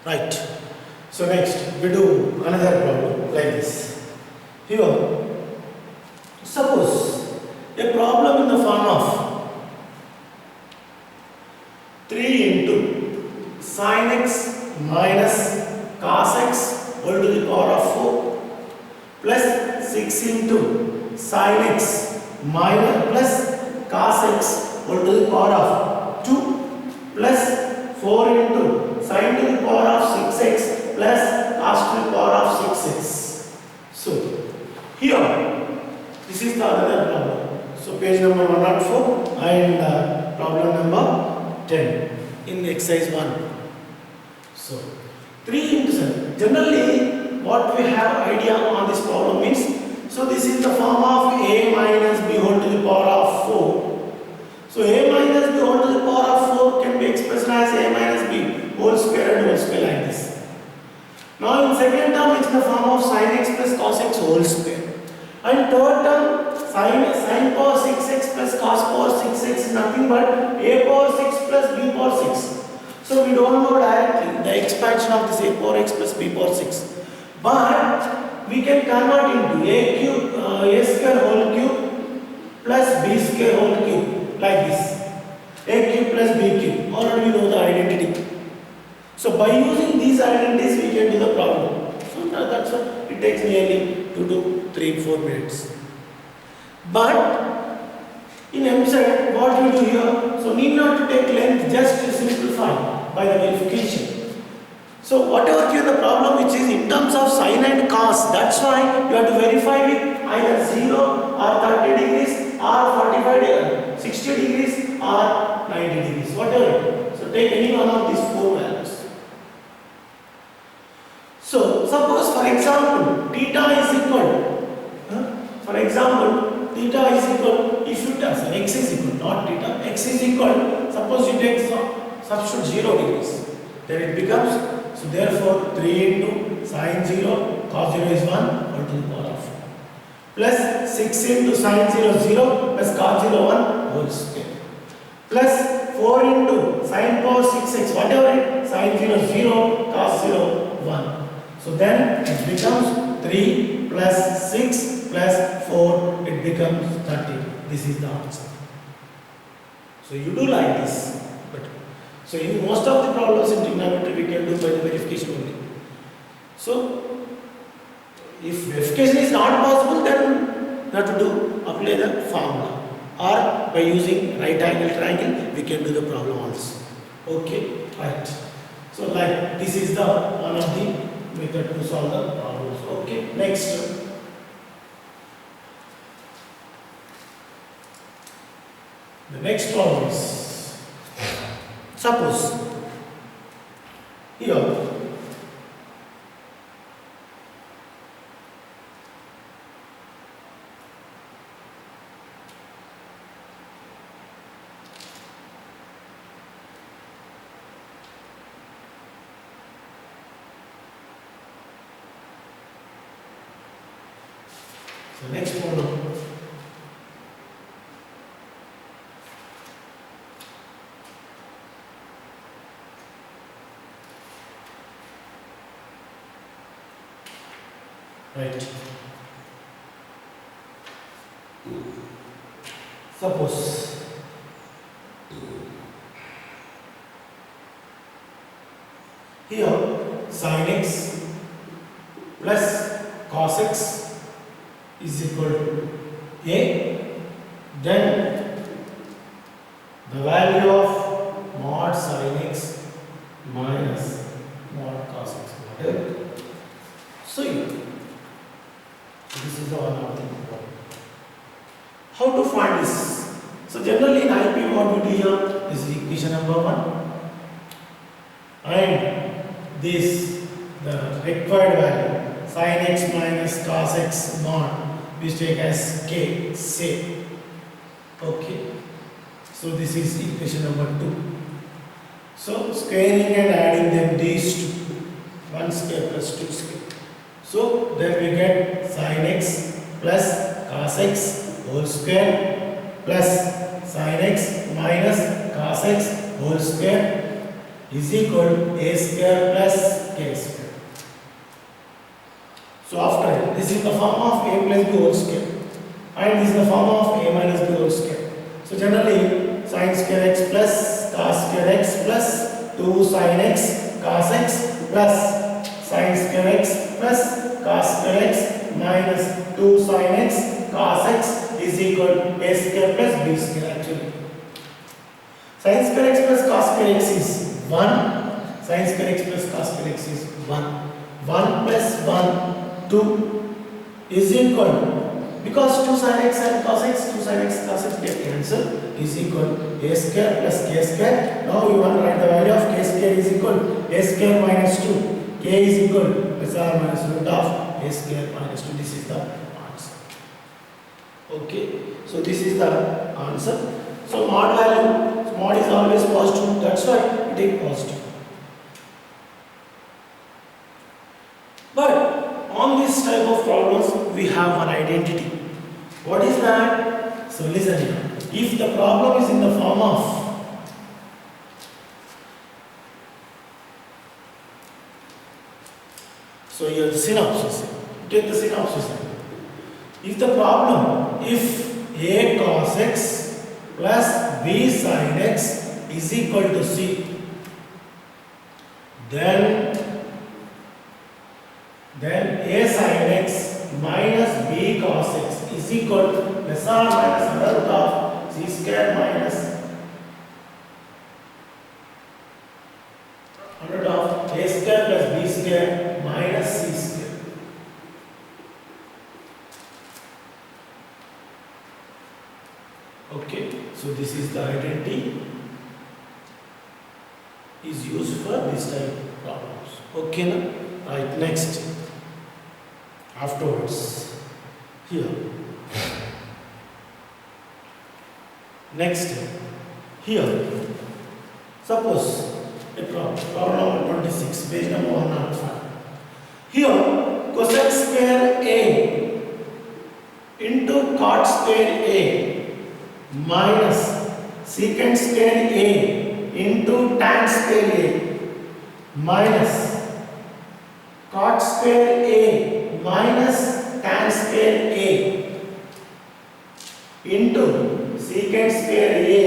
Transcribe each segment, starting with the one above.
Right. So next we do another problem like this. Here, suppose a problem in the form of 3 into sin x minus cos x whole to the power of 4 plus 6 into sin x minus plus cos x whole to the power of 2 plus 4 into sin to the power of 6x plus cos to the power of 6x. So here this is the another problem. So page number 104 and problem number 10 in exercise 1. So 3 into 7. Generally what we have idea on this problem means, so this is the form of a minus b whole to the power of 4. So a minus b whole to the power of 4 can be expressed as a minus b whole square and whole square like this. Now in second term it's the form of sin x plus cos x whole square. And third term sin power 6x plus cos power 6x is nothing but a power 6 plus b power 6. So we don't know directly the expansion of this a power x plus b power 6. But we can convert into a cube, a square whole cube plus b square whole cube like this. A cube plus b cube. Already we know the identity. So by using these identities we can do the problem. So that's why it takes nearly 2 to 3-4 minutes. But in MSET what we do here, so need not to take length, just to simplify by the verification. So whatever given the problem which is in terms of sin and cos, that's why you have to verify with either 0 or 30 degrees or 45 degrees, 60 degrees or 90 degrees, whatever. So take any one of these 4 values. So suppose for example theta is equal, theta is equal, if you tell x is equal, not theta, x is equal, suppose you take substitute 0 degrees, then it becomes, so therefore 3 into sin 0 cos 0 is 1 whole to the power of 4 plus 6 into sin 0 0 plus cos 0 1 whole square plus 4 into sin power 6x whatever it, sin 0 0 cos 0 1. So then it becomes 3 plus 6 plus 4, it becomes 30. This is the answer. So you do like this. But so in most of the problems in trigonometry we can do by the verification only. So if verification is not possible, then you have to do apply the formula, or by using right angle triangle we can do the problem also. Okay, right. So like this is the one of the method to solve the problems. Okay, next. The next problem is, suppose here the next problem. Right. Suppose here sin x plus cos x is equal to a, then the value of mod sin x minus mod cos x, whatever. So this is the one of the problem. How to find this? So generally in IP what we do here, this is equation number 1 and this the required value sin x minus cos x mod we take as k, say. Okay, so this is equation number 2. So squaring and adding them these two, 1 square plus 2 square. So then we get sin x plus cos x whole square plus sin x minus cos x whole square is equal to a square plus k square. So after this is the form of a plus b whole square and this is the form of a minus b whole square. So generally sin square x plus cos square x plus 2 sin x cos x plus sin square x plus cos square x minus 2 sin x cos x is equal to a square plus b square actually. Sin square x plus cos square x is 1. Sin square x plus cos square x is 1. 1 plus 1, 2 is equal to, because 2 sin x and cos x, 2 sin x cos x get cancelled, is equal to a square plus k square. Now we want to write the value of k square is equal to a square minus 2. K is equal to plus or minus root of a square minus 2. This is the answer. Okay, so this is the answer. So mod value, mod is always positive, that's why we take positive. But on this type of problems we have an identity. What is that? So listen here. If the problem is in the form of so here the synopsis. Take the synopsis. If the problem, if a cos x plus b sin x is equal to c, then a sin x minus b cos x is equal to plus or minus under root of c square minus under root of a square plus b square minus c square. Okay, so this is the identity is used for this type of problems. Okay, now? Right, next. Afterwards, here. Next, here. Suppose a problem number 26, page number 105. Here, cosec square A into cot square A minus secant square A into tan square A minus cot square A minus tan square A into secant square A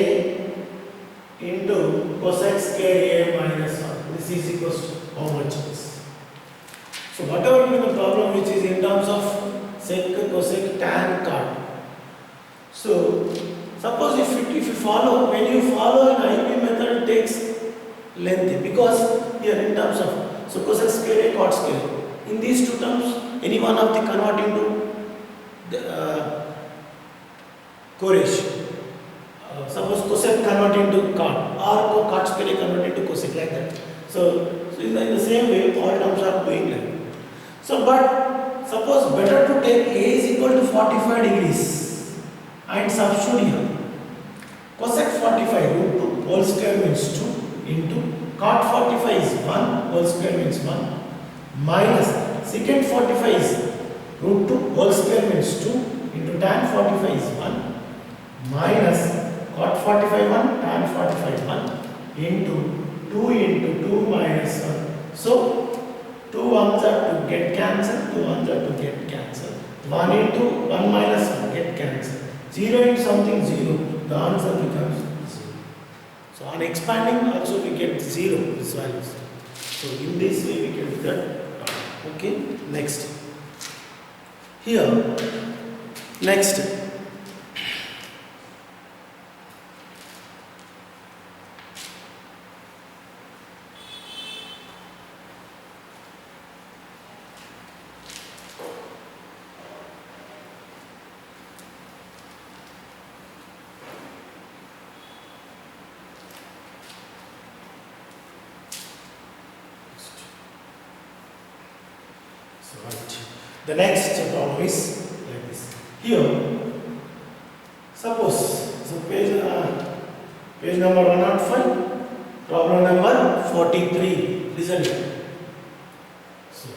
into cosec square A minus 1. This is equals to how much is? So whatever be the problem which is in terms of sec, cosec, tan, cot. So suppose if you follow, when you follow an IP method, it takes length because here in terms of so cosec square A, cot square A. In these two terms, any one of the convert into the coration. Suppose cosec convert into cot or cot square A convert into cosec like that. So in the same way, all terms are doing like that. So but suppose better to take A is equal to 45 degrees and substitute here. Cosec 45 root 2 whole square means 2 into cot 45 is 1 whole square means 1 minus secant 45 is root 2 whole square means 2 into tan 45 is 1 minus cot 45 1 tan 45 1 into 2 minus 1. So 2 ones are to get cancelled, 2 ones are to get cancelled. 1 into 1 minus 1 get cancelled. 0 into something 0, the answer becomes 0. So on expanding also we get 0 these values. So in this way we can do that. Okay, next. Here, next. So right. The next problem is like this. Here, suppose so page number 105, problem number 43. Listen here. So,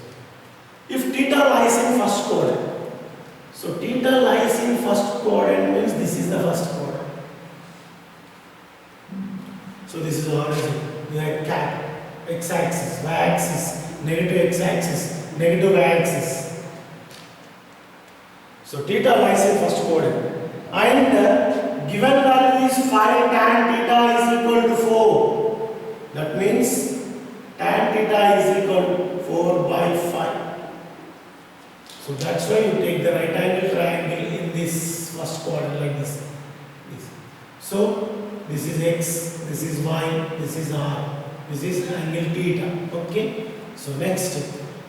if theta lies in first quadrant, so theta lies in first quadrant means this is the first quadrant. So this is the horizon. the x-axis, y-axis, negative x-axis, negative y-axis. So theta lies in first quadrant, and given value is 5 tan theta is equal to 4. That means tan theta is equal to 4 by 5. So that's why you take the right angle triangle in this first quadrant like this. So this is x, this is y, this is r, this is angle theta. Okay. So next,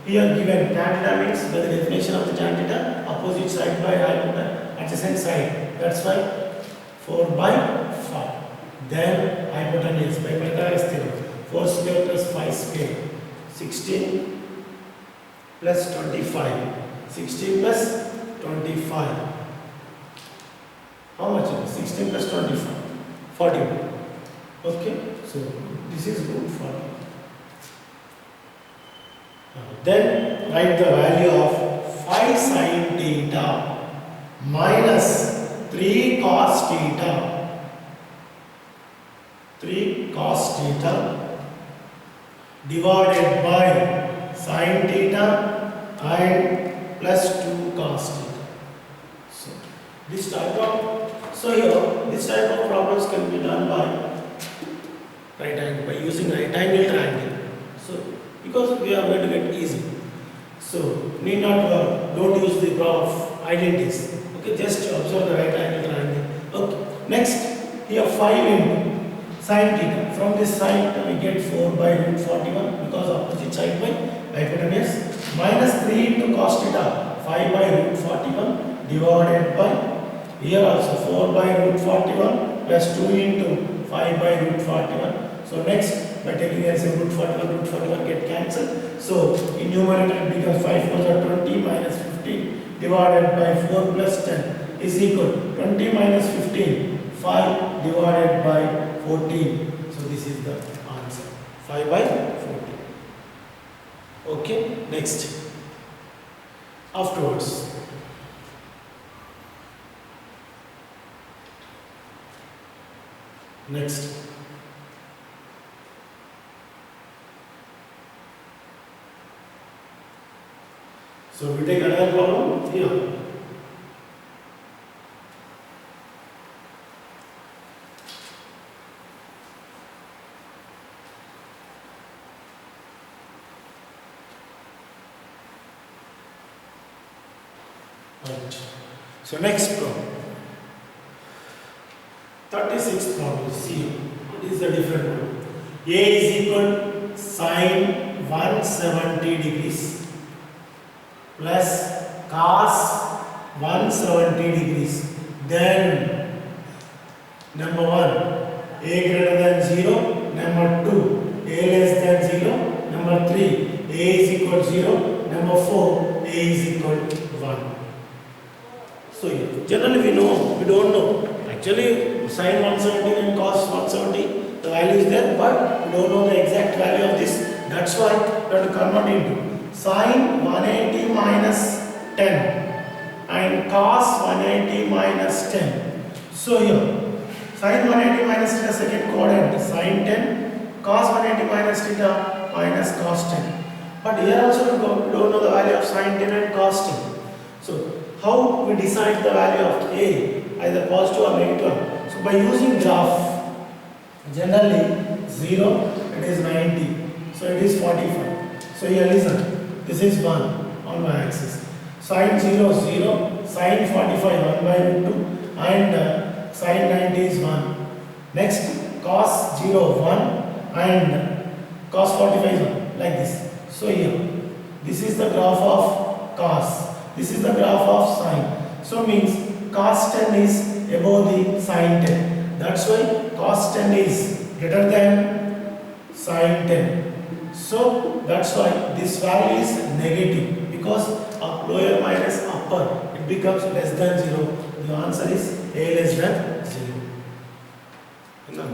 here given tan theta means by the definition of the tan theta, opposite side by adjacent side. That's why 4 by 5. Then hypotenuse by Pythagoras theorem. 4 square plus 5 square. 16 plus 25. 16 plus 25. How much is it? 16 plus 25. 41. Okay. So this is root 40. Then write the value of 5 sin theta minus 3 cos theta. 3 cos theta divided by sin theta and plus 2 cos theta. So this type of problems can be done by using right angle triangle. So because we are going to get easy, so need not don't use the power of identities. Okay, just observe the right angle triangle. Okay, next here 5 into sin theta. From this side we get 4 by root 41 because opposite side by hypotenuse, minus 3 into cos theta, 5 by root 41 divided by here also 4 by root 41 plus 2 into 5 by root 41. So next, by taking LCM root 41 get cancelled. So in numerator it becomes 5 4s are 20 minus 15 divided by 4 plus 10 is equal 20 minus 15, 5 divided by 14. So this is the answer, 5 by 14. Okay, next. Afterwards, next. So we take another problem here. Right. So next problem. 36th problem. See, what is the different one? A is equal sine 170 degrees plus cos 170 degrees. Then number 1, a greater than 0. Number 2, a less than 0. Number 3, a is equal to 0. Number 4, a is equal to 1. So generally we don't know. Actually sin 170 and cos 170, the value is there, but we don't know the exact value of this. That's why we have to convert into sin 180 minus 10 and cos 180 minus 10. So here sin 180 minus theta second quadrant sin 10, cos 180 minus theta minus cos 10. But here also we don't know the value of sin 10 and cos 10. So how we decide the value of A, either positive or negative one? So by using graph, generally 0 it is 90, so it is 45. So here listen, this is 1 on my axis. Sin 0 0, sin 45 1 by root 2 and sin 90 is 1. Next cos 0 1 and cos 45 is 1, like this. So here this is the graph of cos. This is the graph of sine. So means cos 10 is above the sine 10. That's why cos 10 is greater than sine 10. So that's why this value is negative, because of lower minus upper it becomes less than 0. The answer is A less than 0.